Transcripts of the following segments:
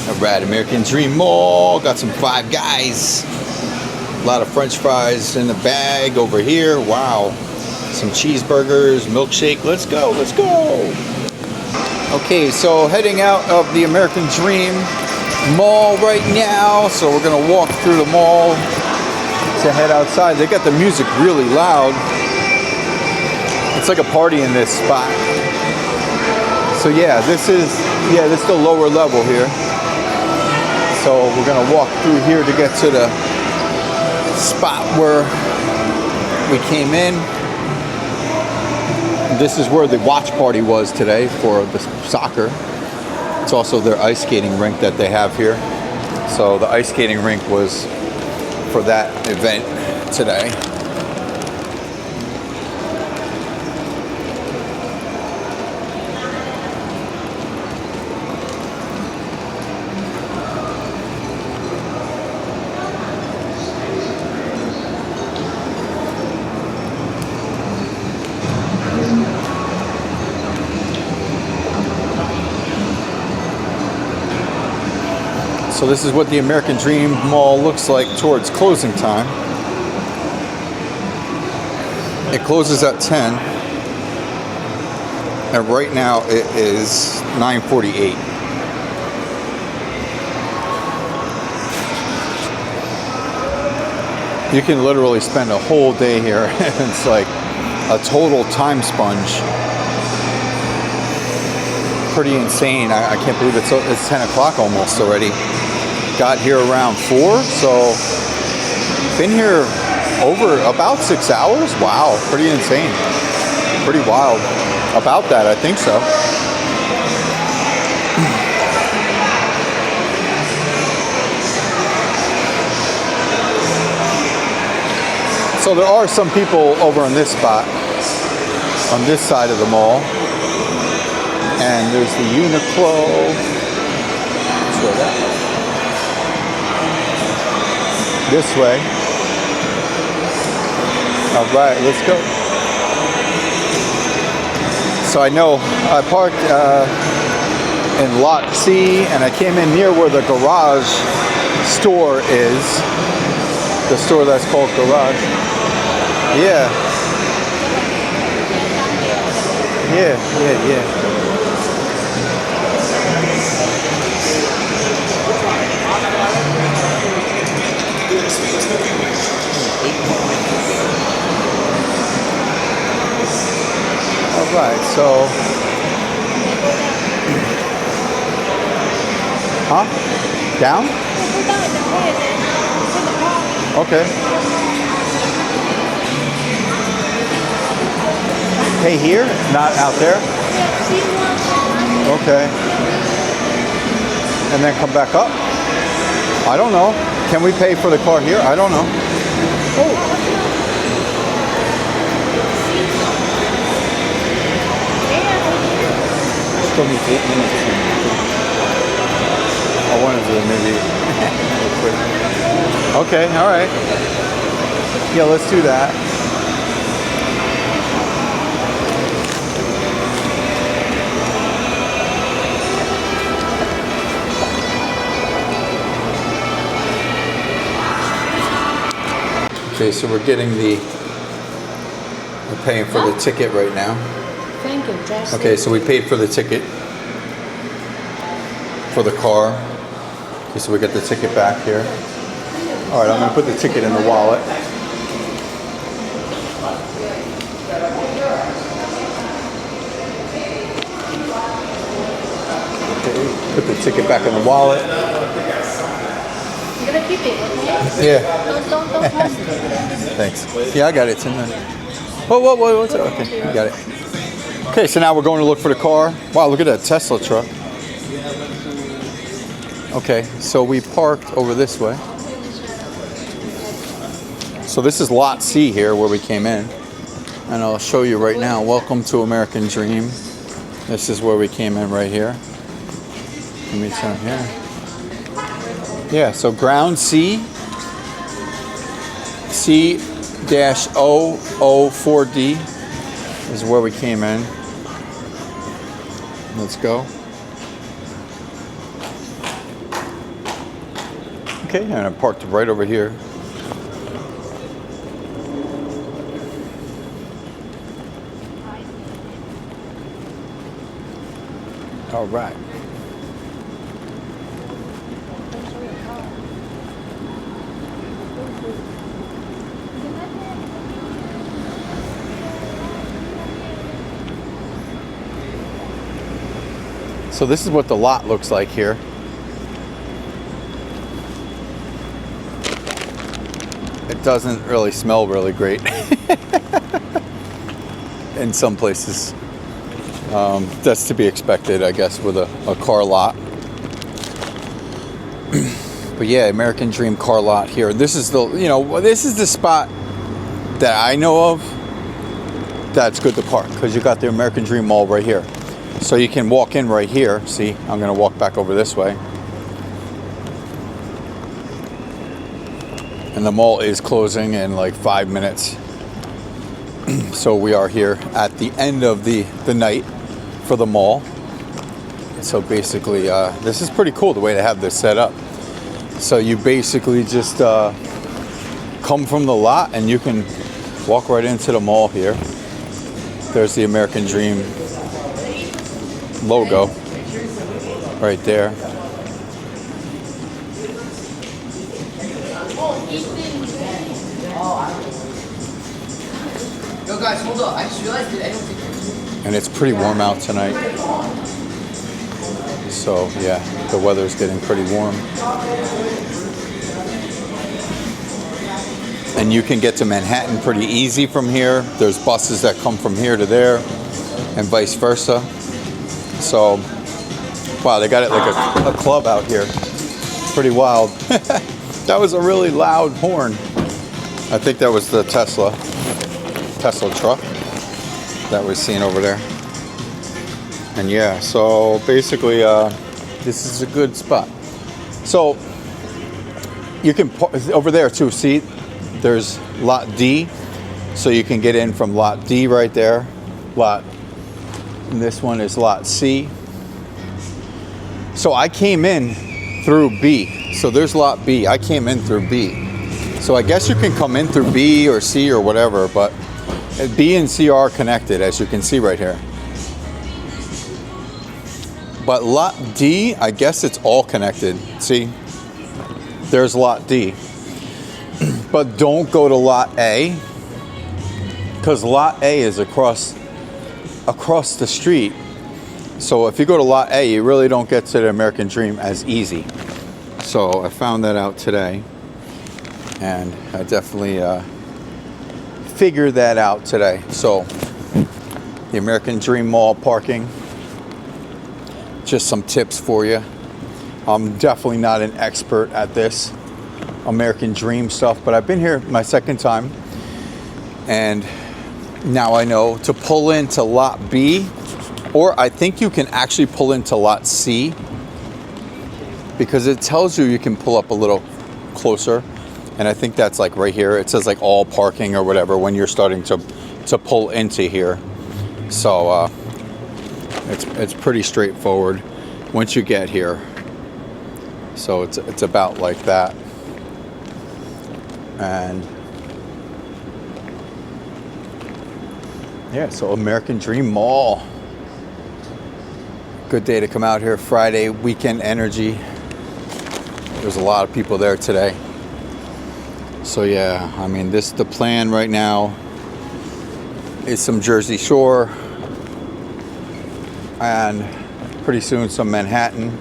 Alright, American Dream Mall. Got some Five Guys. A lot of French fries in the bag over here. Wow. Some cheeseburgers, milkshake. Let's go, let's go. Okay, so heading out of the American Dream Mall right now. So we're gonna walk through the mall to head outside. They got the music really loud. It's like a party in this spot. So yeah, this is the lower level here. So we're gonna walk through here to get to the spot where we came in. This is where the watch party was today for the soccer. It's also their ice skating rink that they have here. So the ice skating rink was for that event today. So this is what the American Dream Mall looks like towards closing time. It closes at 10. And right now it is 9:48. You can literally spend a whole day here. It's like a total time sponge. Pretty insane. I can't believe it's 10 o'clock almost already. Got here around 4, so been here over about 6 hours. Wow, pretty insane. Pretty wild. About that, I think so. So there are some people over on this spot, on this side of the mall. And there's the Uniqlo. Let's go that way. This way. All right, let's go. So I know I parked in lot C, and I came in near where the garage store is. The store that's called Garage. Yeah. Yeah. Alright, so down? Okay. Pay here? Not out there? Okay. And then come back up? I don't know. Can we pay for the car here? I don't know. Oh. Still need 8 minutes. I wanted to maybe quick. Okay, all right. Yeah, let's do that. Okay, so we're paying for the ticket right now. Thank you, Jesse. Okay, so we paid for the ticket for the car. Okay, so we got the ticket back here. All right, I'm gonna put the ticket in the wallet. Okay, put the ticket back in the wallet. You're gonna keep it, okay? Yeah. Don't pass it. Thanks. Yeah, I got it. It's in there. Whoa, what's it? Okay, you got it. Okay, so now we're going to look for the car. Wow, look at that Tesla truck. Okay, so we parked over this way. So this is lot C here where we came in. And I'll show you right now. Welcome to American Dream. This is where we came in right here. Let me turn here. Yeah, so ground C. C-004D is where we came in. Let's go. Okay, and I parked right over here. All right. So this is what the lot looks like here. It doesn't really smell really great in some places. That's to be expected, I guess, with a car lot. But yeah, American Dream car lot here. This is this is the spot that I know of that's good to park, because you got the American Dream Mall right here. So you can walk in right here. See, I'm going to walk back over this way. And the mall is closing in like 5 minutes. So we are here at the end of the night for the mall. So basically, this is pretty cool the way to have this set up. So you basically just come from the lot and you can walk right into the mall here. There's the American Dream logo right there. Yo guys, hold up. I just realized that I don't think. And it's pretty warm out tonight. So yeah, the weather's getting pretty warm. And you can get to Manhattan pretty easy from here. There's buses that come from here to there and vice versa. So, wow, they got it like a club out here. Pretty wild. That was a really loud horn. I think that was the Tesla truck that we're seeing over there. And yeah, so basically, this is a good spot. So, you can, over there too, see, there's lot D. So you can get in from lot D right there. And this one is lot C. So I came in through B. So there's lot B. I came in through B. So I guess you can come in through B or C or whatever, but B and C are connected, as you can see right here. But lot D, I guess it's all connected. See? There's lot D. But don't go to lot A, because lot A is across the street. So if you go to lot A, you really don't get to the American Dream as easy. So I found that out today, and I definitely figured that out today. So the American Dream Mall parking, just some tips for you. I'm definitely not an expert at this American Dream stuff, but I've been here my second time, and now I know to pull into lot B, or I think you can actually pull into lot C, because it tells you can pull up a little closer, and I think that's like right here. It says like all parking or whatever when you're starting to pull into here. So it's pretty straightforward once you get here. So it's about like that. And yeah, so American Dream Mall. Good day to come out here. Friday, weekend energy. There's a lot of people there today. So yeah, I mean, the plan right now is some Jersey Shore, and pretty soon some Manhattan,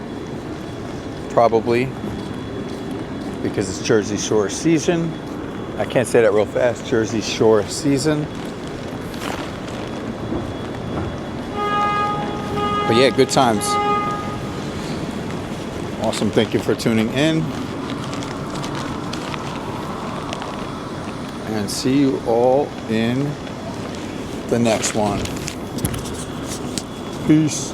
probably, because it's Jersey Shore season. I can't say that real fast. Jersey Shore season. But yeah, good times. Awesome. Thank you for tuning in. And see you all in the next one. Peace.